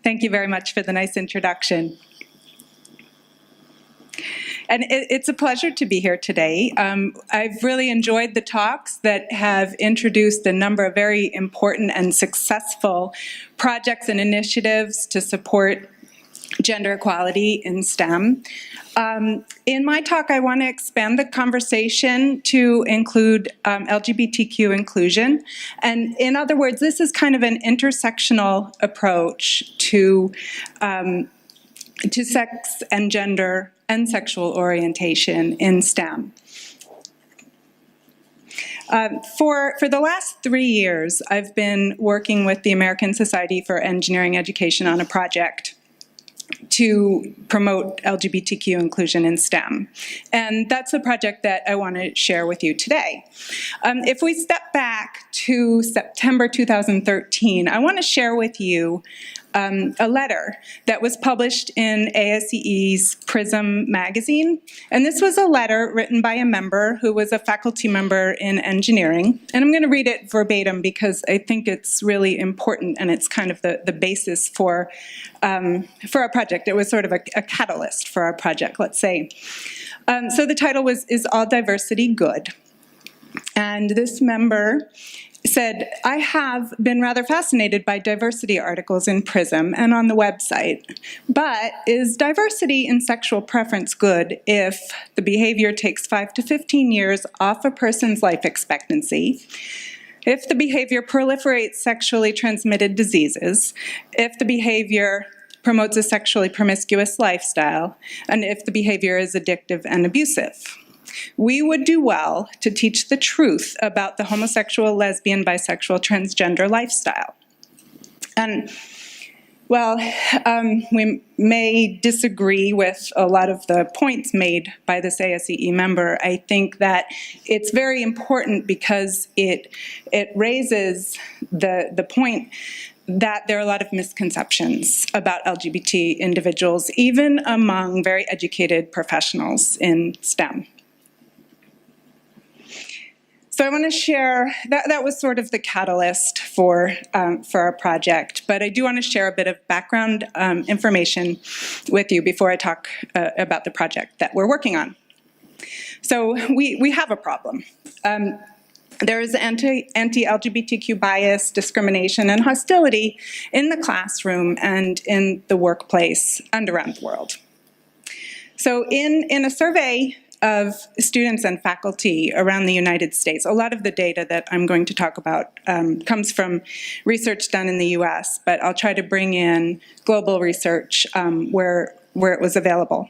Thank you very much for the nice introduction. And it's a pleasure to be here today. I've really enjoyed the talks that have introduced a number of very important and successful projects and initiatives to support gender equality in STEM. In my talk, I want to expand the conversation to include LGBTQ inclusion. And in other words, this is kind of an intersectional approach to sex and gender and sexual orientation in STEM. For the last 3 years, I've been working with the American Society for Engineering Education on a project to promote LGBTQ inclusion in STEM. And that's a project that I want to share with you today. If we step back to September 2013, I want to share with you a letter that was published in ASCE's PRISM magazine. And this was a letter written by a member who was a faculty member in engineering. And I'm going to read it verbatim because I think it's really important and it's kind of the basis for our project. It was sort of a catalyst for our project, let's say. So the title Is All Diversity Good? And this member said, I have been rather fascinated by diversity articles in PRISM and on the website, but is diversity in sexual preference good if the behavior takes 5 to 15 years off a person's life expectancy, if the behavior proliferates sexually transmitted diseases, if the behavior promotes a sexually promiscuous lifestyle, and if the behavior is addictive and abusive? We would do well to teach the truth about the homosexual, lesbian, bisexual, transgender lifestyle. And, well, we may disagree with a lot of the points made by this ASCE member. I think that it's very important because it raises the point that there are a lot of misconceptions about LGBT individuals, even among very educated professionals in STEM. So I want to share, that was sort of the catalyst for our project, but I do want to share a bit of background information with you before I talk about the project that we're working on. So we have a problem. There is anti-LGBTQ bias, discrimination, and hostility in the classroom and in the workplace and around the world. So in a survey of students and faculty around the United States, a lot of the data that I'm going to talk about comes from research done in the US, but I'll try to bring in global research where it was available.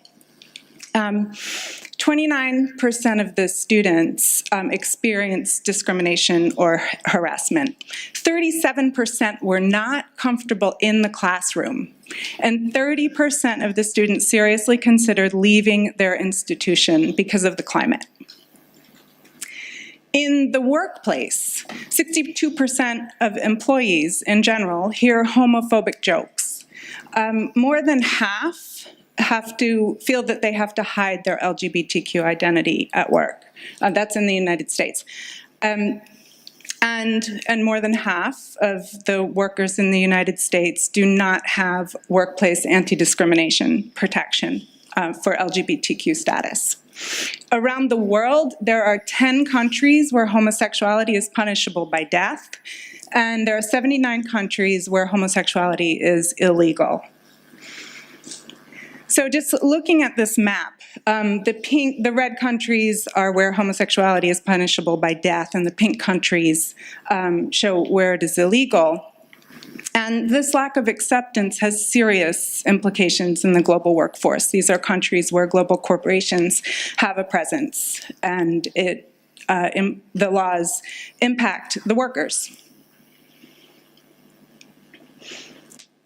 29% of the students experienced discrimination or harassment. 37% were not comfortable in the classroom. And 30% of the students seriously considered leaving their institution because of the climate. In the workplace, 62% of employees in general hear homophobic jokes. More than half have to feel that they have to hide their LGBTQ identity at work. That's in the United States. And more than half of the workers in the United States do not have workplace anti-discrimination protection for LGBTQ status. Around the world, there are 10 countries where homosexuality is punishable by death, and there are 79 countries where homosexuality is illegal. So just looking at this map, the red countries are where homosexuality is punishable by death, and the pink countries show where it is illegal. And this lack of acceptance has serious implications in the global workforce. These are countries where global corporations have a presence, and the laws impact the workers.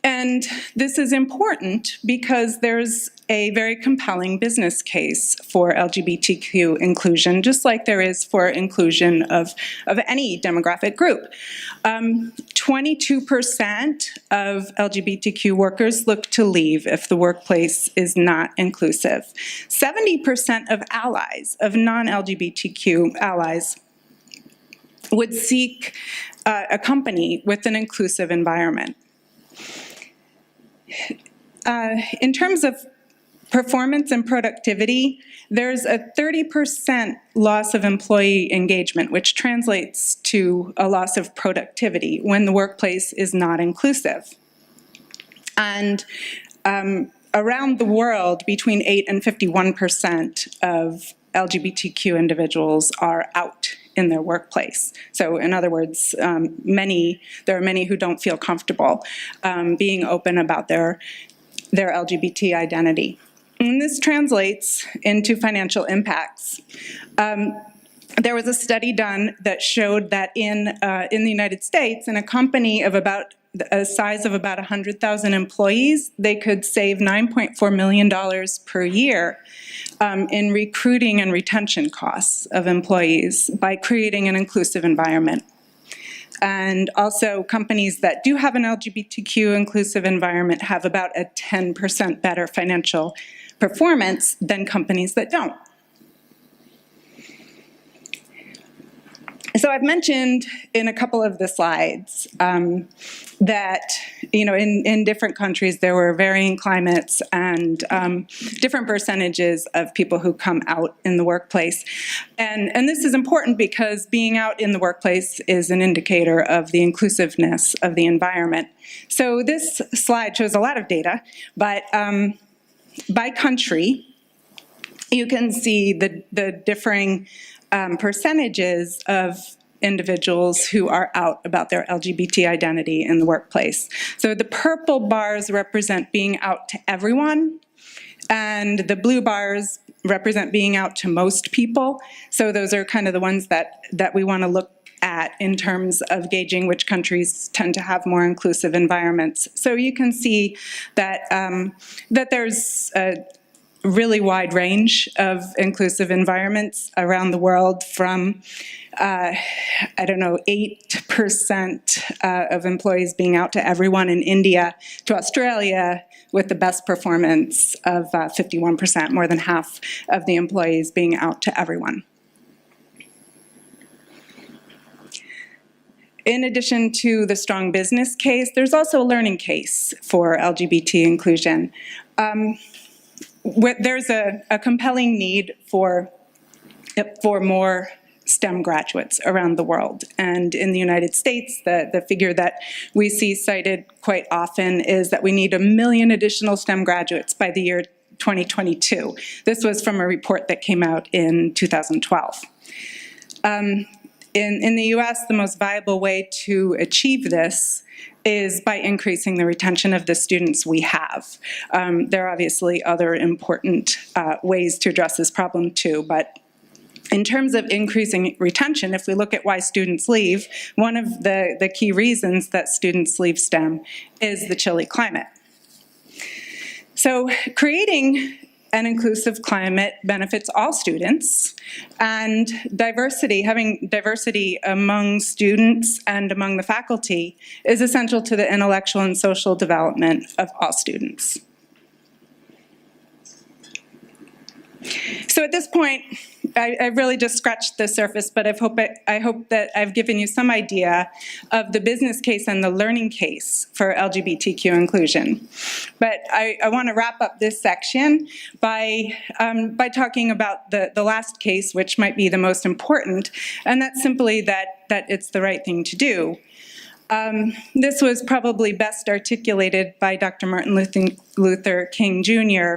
And this is important because there's a very compelling business case for LGBTQ inclusion, just like there is for inclusion of any demographic group. 22% of LGBTQ workers look to leave if the workplace is not inclusive. 70% of allies, of non-LGBTQ allies, would seek a company with an inclusive environment. In terms of performance and productivity, there's a 30% loss of employee engagement, which translates to a loss of productivity when the workplace is not inclusive. And around the world, between 8 and 51% of LGBTQ individuals are out in their workplace. So in other words, there are many who don't feel comfortable being open about their LGBT identity. And this translates into financial impacts. There was a study done that showed that in the United States, in a company of about a size of about 100,000 employees, they could save $9.4 million per year in recruiting and retention costs of employees by creating an inclusive environment. And also, companies that do have an LGBTQ inclusive environment have about a 10% better financial performance than companies that don't. So I've mentioned in a couple of the slides that, in different countries there were varying climates and different percentages of people who come out in the workplace. And this is important because being out in the workplace is an indicator of the inclusiveness of the environment. So this slide shows a lot of data, but by country, you can see the differing percentages of individuals who are out about their LGBT identity in the workplace. So the purple bars represent being out to everyone, and the blue bars represent being out to most people. So those are kind of the ones that we want to look at in terms of gauging which countries tend to have more inclusive environments. So you can see that, that there's a really wide range of inclusive environments around the world, from 8% of employees being out to everyone in India to Australia, with the best performance of 51%, more than half of the employees being out to everyone. In addition to the strong business case, there's also a learning case for LGBT inclusion. There's a compelling need for more STEM graduates around the world. And in the United States, the figure that we see cited quite often is that we need 1 million additional STEM graduates by the year 2022. This was from a report that came out in 2012. In the US, the most viable way to achieve this is by increasing the retention of the students we have. There are obviously other important ways to address this problem too, but in terms of increasing retention, if we look at why students leave, one of the key reasons that students leave STEM is the chilly climate. So creating an inclusive climate benefits all students, and having diversity among students and among the faculty is essential to the intellectual and social development of all students. So at this point, I've really just scratched the surface, but I hope that I've given you some idea of the business case and the learning case for LGBTQ inclusion. But I want to wrap up this section by talking about the last case, which might be the most important, and that's simply that it's the right thing to do. This was probably best articulated by Dr. Martin Luther King Jr.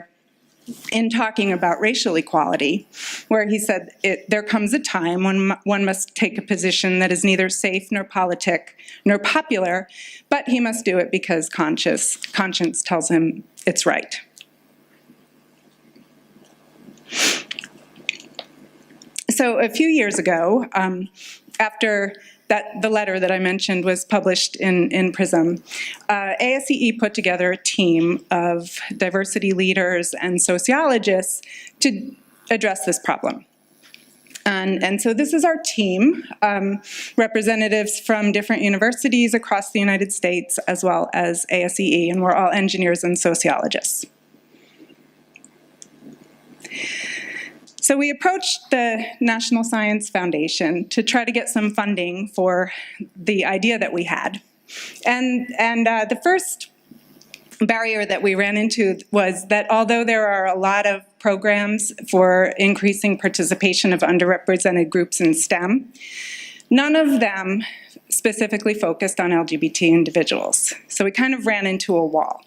in talking about racial equality, where he said, there comes a time when one must take a position that is neither safe nor politic nor popular, but he must do it because conscience tells him it's right. So a few years ago, after the letter that I mentioned was published in PRISM, ASCE put together a team of diversity leaders and sociologists to address this problem. And so this is our team, representatives from different universities across the United States, as well as ASCE, and we're all engineers and sociologists. So we approached the National Science Foundation to try to get some funding for the idea that we had. And the first barrier that we ran into was that although there are a lot of programs for increasing participation of underrepresented groups in STEM, none of them specifically focused on LGBT individuals. So we kind of ran into a wall.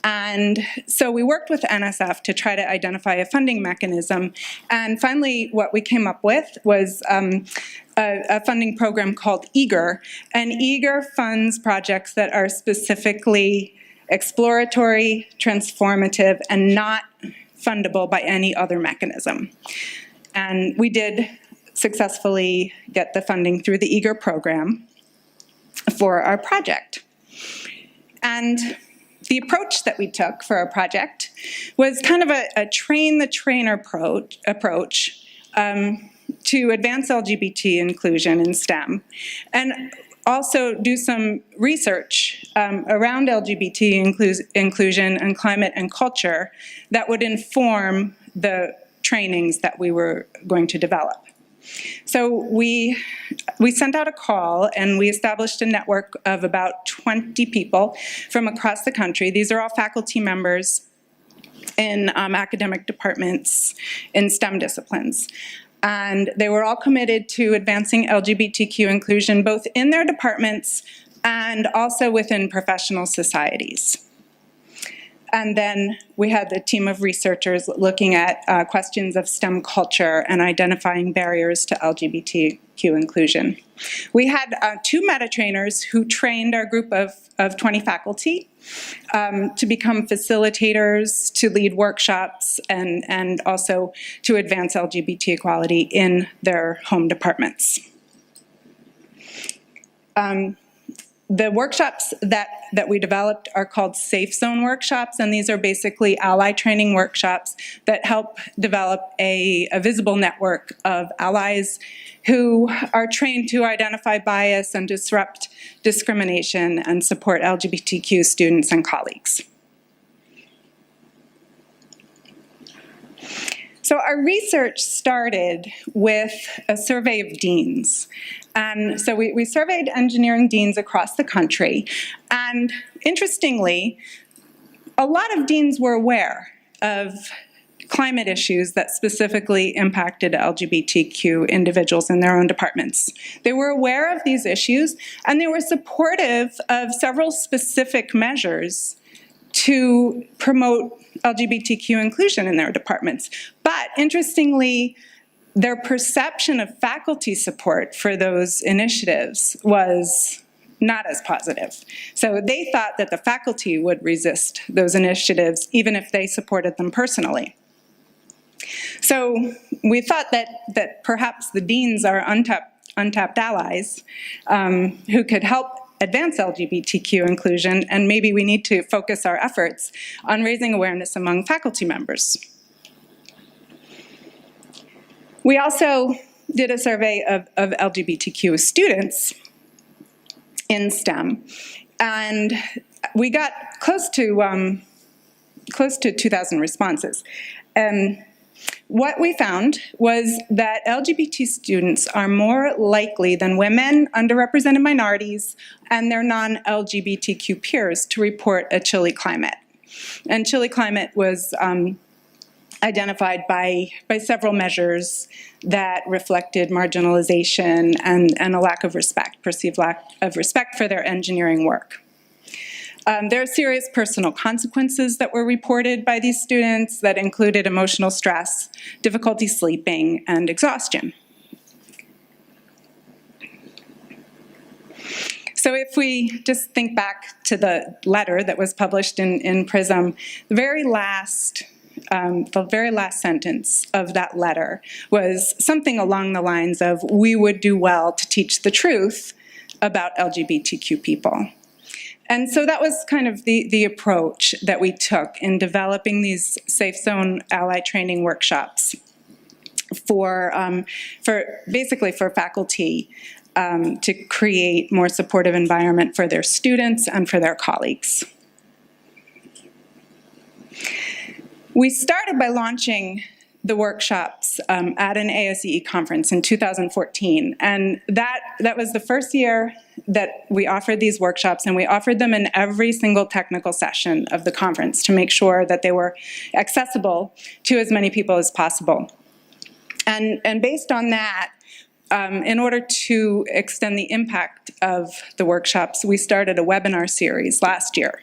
And so we worked with NSF to try to identify a funding mechanism. And finally, what we came up with was a funding program called EAGER. And EAGER funds projects that are specifically exploratory, transformative, and not fundable by any other mechanism. And we did successfully get the funding through the EAGER program for our project. And the approach that we took for our project was kind of a train-the-trainer approach to advance LGBT inclusion in STEM, and also do some research around LGBT inclusion and climate and culture that would inform the trainings that we were going to develop. So we sent out a call, and we established a network of about 20 people from across the country. These are all faculty members in academic departments in STEM disciplines. And they were all committed to advancing LGBTQ inclusion both in their departments and also within professional societies. And then we had the team of researchers looking at questions of STEM culture and identifying barriers to LGBTQ inclusion. We had 2 meta-trainers who trained our group of 20 faculty to become facilitators, to lead workshops, and also to advance LGBT equality in their home departments. The workshops that we developed are called Safe Zone workshops, and these are basically ally training workshops that help develop a visible network of allies who are trained to identify bias and disrupt discrimination and support LGBTQ students and colleagues. So our research started with a survey of deans. And so we surveyed engineering deans across the country. And interestingly, a lot of deans were aware of climate issues that specifically impacted LGBTQ individuals in their own departments. They were aware of these issues, and they were supportive of several specific measures to promote LGBTQ inclusion in their departments. But interestingly, their perception of faculty support for those initiatives was not as positive. So they thought that the faculty would resist those initiatives even if they supported them personally. So we thought that perhaps the deans are untapped allies who could help advance LGBTQ inclusion, and maybe we need to focus our efforts on raising awareness among faculty members. We also did a survey of LGBTQ students in STEM, and we got close to 2,000 responses. What we found was that LGBT students are more likely than women, underrepresented minorities, and their non-LGBTQ peers to report a chilly climate. And chilly climate was identified by several measures that reflected marginalization and a lack of respect, perceived lack of respect for their engineering work. There are serious personal consequences that were reported by these students that included emotional stress, difficulty sleeping, and exhaustion. So if we just think back to the letter that was published in PRISM, the very last sentence of that letter was something along the lines of, "We would do well to teach the truth about LGBTQ people." And so that was kind of the approach that we took in developing these Safe Zone ally training workshops basically for faculty to create more supportive environment for their students and for their colleagues. We started by launching the workshops at an ASCE conference in 2014, and that was the first year that we offered these workshops, and we offered them in every single technical session of the conference to make sure that they were accessible to as many people as possible. And based on that, in order to extend the impact of the workshops, we started a webinar series last year.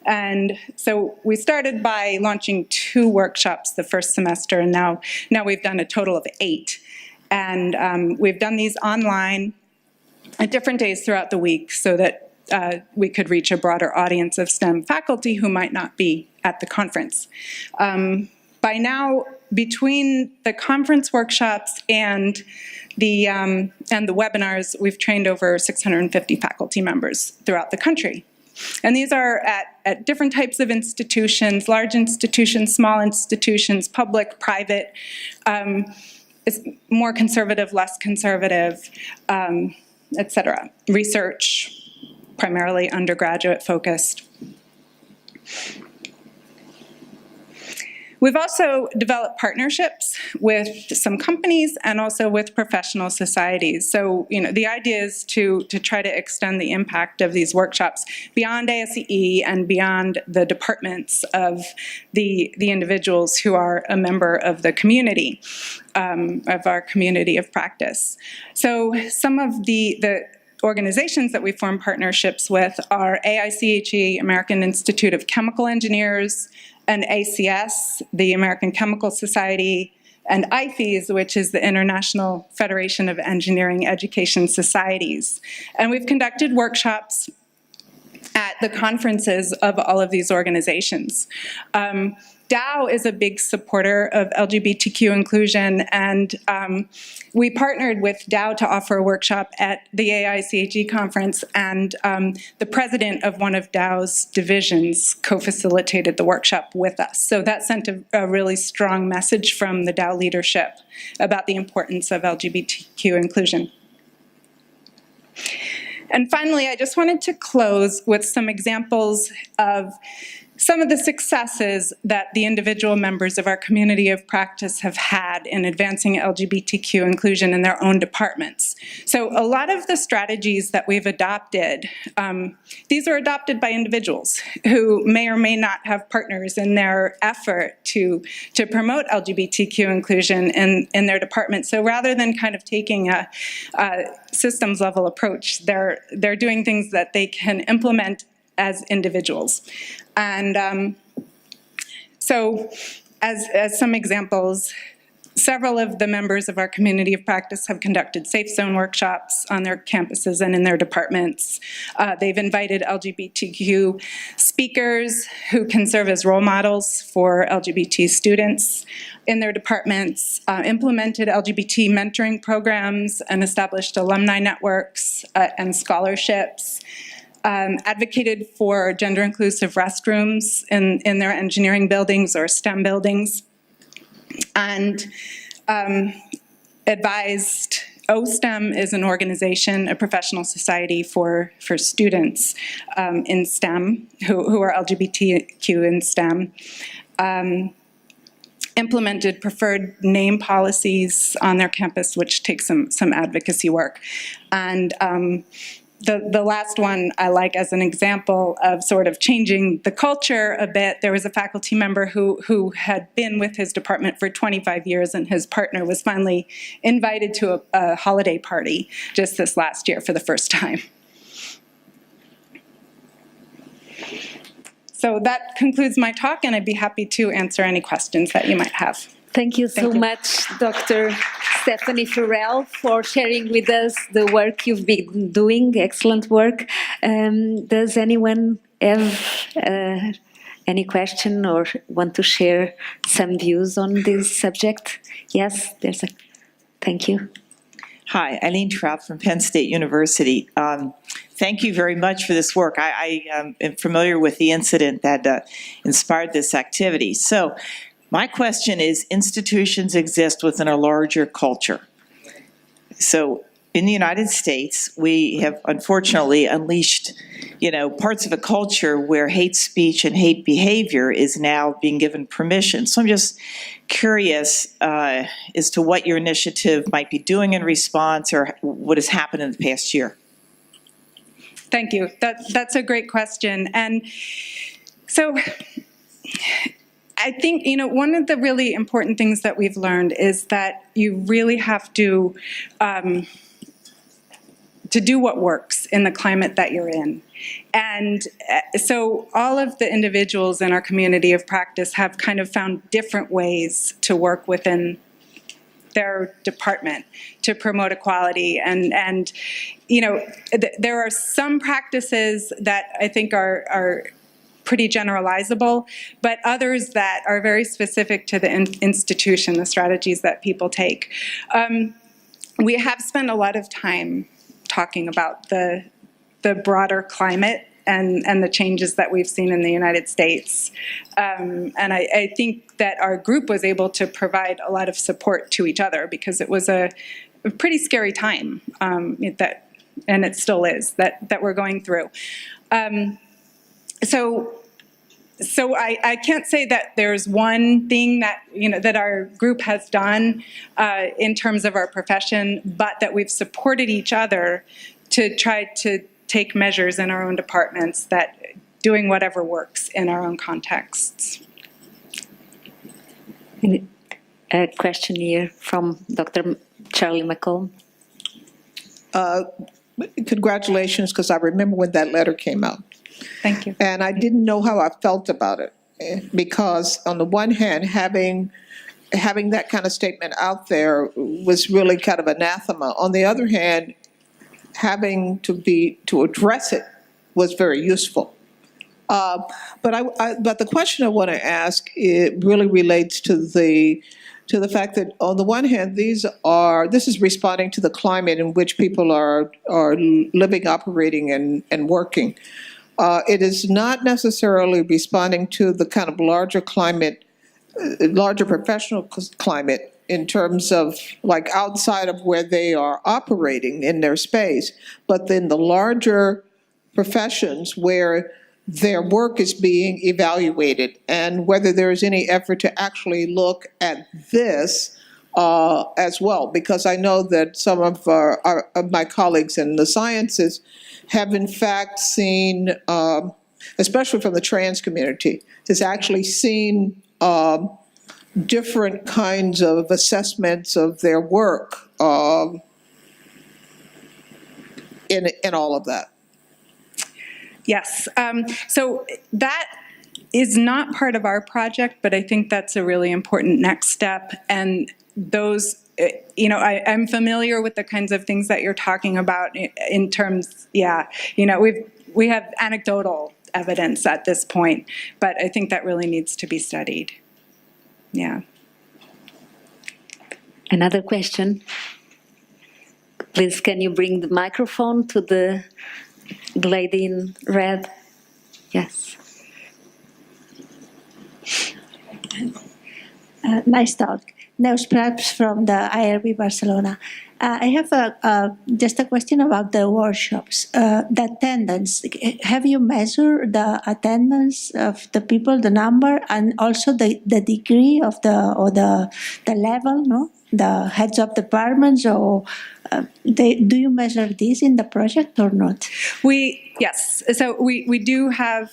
And so we started by launching 2 workshops the first semester, and now we've done a total of 8. And we've done these online at different days throughout the week so that we could reach a broader audience of STEM faculty who might not be at the conference. By now, between the conference workshops and the webinars, we've trained over 650 faculty members throughout the country. And these are at different types of institutions, large institutions, small institutions, public, private, more conservative, less conservative, et cetera. Research, primarily undergraduate focused. We've also developed partnerships with some companies and also with professional societies. So, the idea is to try to extend the impact of these workshops beyond ASCE and beyond the departments of the individuals who are a member of the community, of our community of practice. So some of the organizations that we form partnerships with are AICHE, American Institute of Chemical Engineers, and ACS, the American Chemical Society, and IFES, which is the International Federation of Engineering Education Societies. And we've conducted workshops at the conferences of all of these organizations. Dow is a big supporter of LGBTQ inclusion, and we partnered with Dow to offer a workshop at the AICHE conference, and the president of one of Dow's divisions co-facilitated the workshop with us. So that sent a really strong message from the Dow leadership about the importance of LGBTQ inclusion. And finally, I just wanted to close with some examples of some of the successes that the individual members of our community of practice have had in advancing LGBTQ inclusion in their own departments. So a lot of the strategies that we've adopted, these are adopted by individuals who may or may not have partners in their effort to promote LGBTQ inclusion in their department. So rather than kind of taking a systems level approach, they're doing things that they can implement as individuals. And so as some examples, several of the members of our community of practice have conducted safe zone workshops on their campuses and in their departments. They've invited LGBTQ speakers who can serve as role models for LGBT students in their departments, implemented LGBT mentoring programs, and established alumni networks and scholarships. Advocated for gender-inclusive restrooms in their engineering buildings or STEM buildings, and advised OSTEM is an organization, a professional society for students in STEM, who are LGBTQ in STEM. Implemented preferred name policies on their campus, which takes some advocacy work. And the last one I like as an example of sort of changing the culture a bit, there was a faculty member who had been with his department for 25 years, and his partner was finally invited to a holiday party just this last year for the first time. So that concludes my talk, and I'd be happy to answer any questions that you might have. Thank you so much, Dr. Stephanie Farrell, for sharing with us the work you've been doing, excellent work. Does anyone have any question or want to share some views on this subject? Yes, there's a, thank you. Hi, Eileen Traub from Penn State University. Thank you very much for this work. I am familiar with the incident that inspired this activity. So, my question is, institutions exist within a larger culture. So in the United States, we have unfortunately unleashed, parts of a culture where hate speech and hate behavior is now being given permission. So I'm just curious as to what your initiative might be doing in response or what has happened in the past year. Thank you. That's a great question. And so I think, one of the really important things that we've learned is that you really have to do what works in the climate that you're in. And so all of the individuals in our community of practice have kind of found different ways to work within their department to promote equality. And there are some practices that I think are pretty generalizable, but others that are very specific to the institution, the strategies that people take. We have spent a lot of time talking about the broader climate and the changes that we've seen in the United States. And I think that our group was able to provide a lot of support to each other because it was a pretty scary time and it still is, that we're going through. So I can't say that there's one thing that, that our group has done in terms of our profession, but that we've supported each other to try to take measures in our own departments, that doing whatever works in our own contexts. A question here from Dr. Charlie McComb. Congratulations, because I remember when that letter came out. Thank you. And I didn't know how I felt about it, because on the one hand, having that kind of statement out there was really kind of anathema. On the other hand, having to address it was very useful. But the question I want to ask, it really relates to the fact that on the one hand, this is responding to the climate in which people are living, operating, and working. It is not necessarily responding to the kind of larger professional climate in terms of like outside of where they are operating in their space, but then the larger professions where their work is being evaluated, and whether there is any effort to actually look at this as well, because I know that some of my colleagues in the sciences have in fact seen, especially from the trans community, has actually seen different kinds of assessments of their work in all of that. Yes. So that is not part of our project, but I think that's a really important next step. And those, I'm familiar with the kinds of things that you're talking about in terms, we have anecdotal evidence at this point, but I think that really needs to be studied. Yeah. Another question. Please, can you bring the microphone to the lady in red? Yes. Nice talk. Neus Prats from the IRB Barcelona. I have just a question about the workshops. The attendance, have you measured the attendance of the people, the number, and also the degree of the level, no? The heads of departments, or do you measure this in the project or not? Yes. So we do have.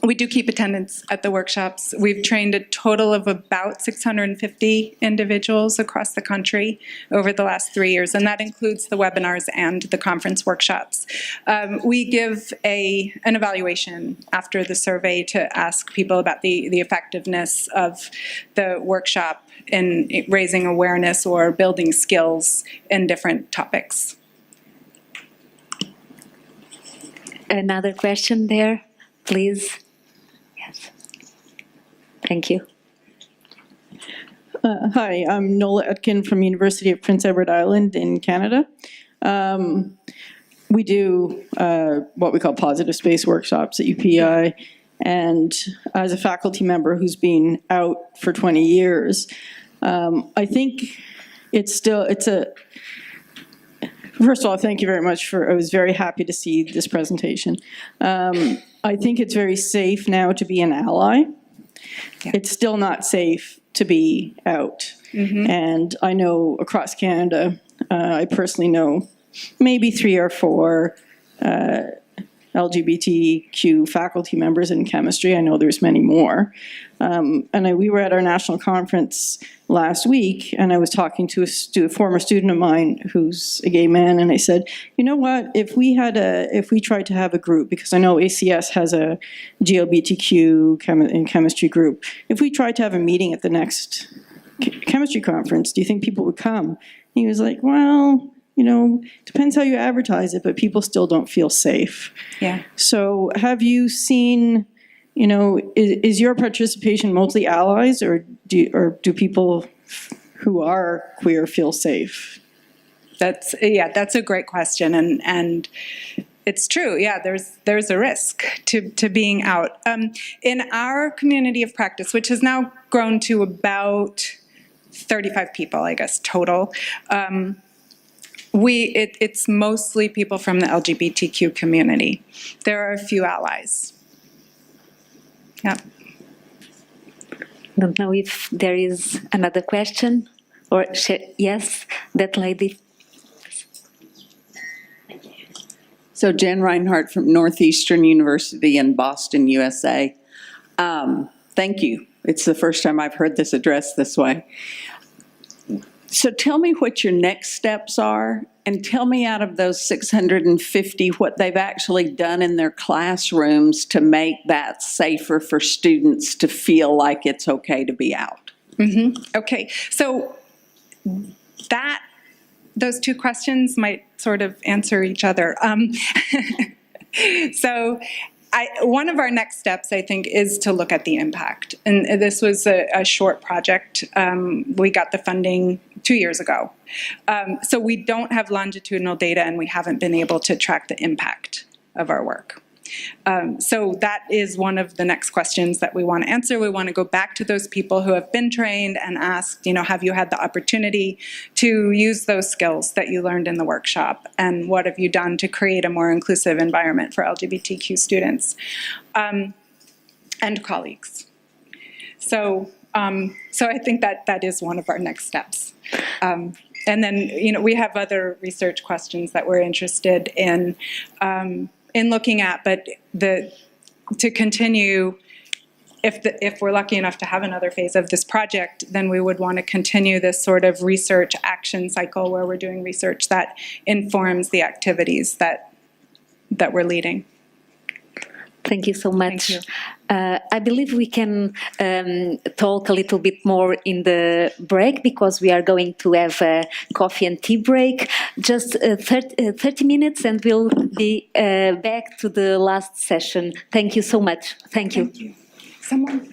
We do keep attendance at the workshops. We've trained a total of about 650 individuals across the country over the last 3 years, and that includes the webinars and the conference workshops. We give an evaluation after the survey to ask people about the effectiveness of the workshop in raising awareness or building skills in different topics. Another question there, please. Yes. Thank you. Hi, I'm Nola Etkin from University of Prince Edward Island in Canada. We do what we call positive space workshops at UPI, and as a faculty member who's been out for 20 years, I think first of all, thank you very much I was very happy to see this presentation. I think it's very safe now to be an ally. Yeah. It's still not safe to be out. Mm-hmm. And I know across Canada, I personally know maybe 3 or 4 LGBTQ faculty members in chemistry. I know there's many more. We were at our national conference last week, and I was talking to a former student of mine who's a gay man, and I said, you know what, if we tried to have a group, because I know ACS has a GLBTQ in chemistry group, if we tried to have a meeting at the next chemistry conference, do you think people would come? He was like, well, depends how you advertise it, but people still don't feel safe. Yeah. So have you seen, is your participation mostly allies, or do people who are queer feel safe? That's a great question, and it's true. Yeah, there's a risk to being out. In our community of practice, which has now grown to about 35 people, I guess, total, it's mostly people from the LGBTQ community. There are a few allies. Yeah. Don't know if there is another question, or yes, that lady. So Jen Reinhardt from Northeastern University in Boston, USA. Thank you. It's the first time I've heard this addressed this way. So tell me what your next steps are, and tell me out of those 650 what they've actually done in their classrooms to make that safer for students to feel like it's okay to be out. Mm-hmm. Okay, so those two questions might sort of answer each other. So one of our next steps, I think, is to look at the impact. And this was a short project. We got the funding 2 years ago. So we don't have longitudinal data, and we haven't been able to track the impact of our work. So that is one of the next questions that we want to answer. We want to go back to those people who have been trained and ask, have you had the opportunity to use those skills that you learned in the workshop? And what have you done to create a more inclusive environment for LGBTQ students and colleagues? So I think that is one of our next steps. And then, we have other research questions that we're interested in looking at, but to continue, if we're lucky enough to have another phase of this project, then we would want to continue this sort of research action cycle where we're doing research that informs the activities that we're leading. Thank you so much. Thank you. I believe we can talk a little bit more in the break, because we are going to have a coffee and tea break. Just 30 minutes, and we'll be back to the last session. Thank you so much. Thank you. Thank you. Someone.